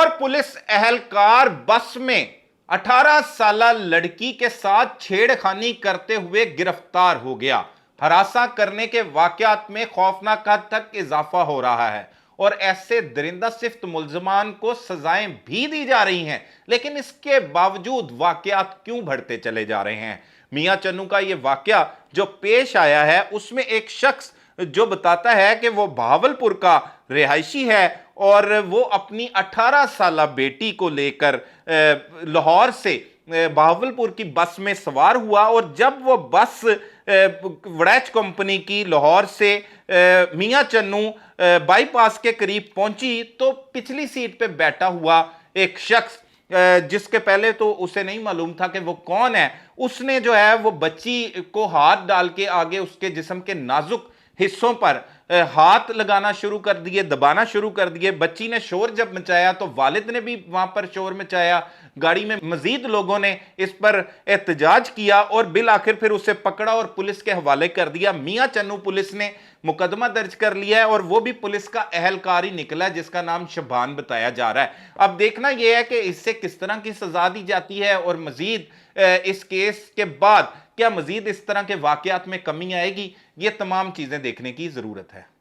Lahore police एहलकार बस में 18 साल लड़की के साथ छेड़खानी करते हुए गिरफ्तार हो गया। हरासा करने के वाकयात में खौफनाक हद तक इजाफा हो रहा है और ऐसे दरिंदा सिफ्त मुल्जमान को सजाएं भी दी जा रही हैं, लेकिन इसके बावजूद वाकयात क्यों बढ़ते चले जा रहे हैं। मियां चन्नू का यह वाकया जो पेश आया है उसमें एक शख्स जो बताता है कि वो बहावलपुर का रिहायशी है और वो अपनी 18 साल बेटी को लेकर लाहौर से बहावलपुर की बस में सवार हुआ और जब वो बस वड़ैच कंपनी की लाहौर से मियां चन्नू बाईपास के करीब पहुंची तो पिछली सीट पे बैठा हुआ एक शख्स, जिसके पहले तो उसे नहीं मालूम था कि वो कौन है, उसने जो है वो बच्ची को हाथ डाल के आगे उसके जिस्म के नाजुक हिस्सों पर हाथ लगाना शुरू कर दिए, दबाना शुरू कर दिए। बच्ची ने शोर जब मचाया तो वालिद ने भी वहां पर शोर मचाया। गाड़ी में मजीद लोगों ने इस पर एहतजाज किया और बिल आखिर फिर उसे पकड़ा और पुलिस के हवाले कर दिया। मियां चन्नू पुलिस ने मुकदमा दर्ज कर लिया है और वो भी पुलिस का एहलकार ही निकला है जिसका नाम शबान बताया जा रहा है। अब देखना यह है कि इससे किस तरह की सजा दी जाती है और मजीद इस केस के बाद क्या मजीद इस तरह के वाकयात में कमी आएगी। ये तमाम चीजें देखने की जरूरत है।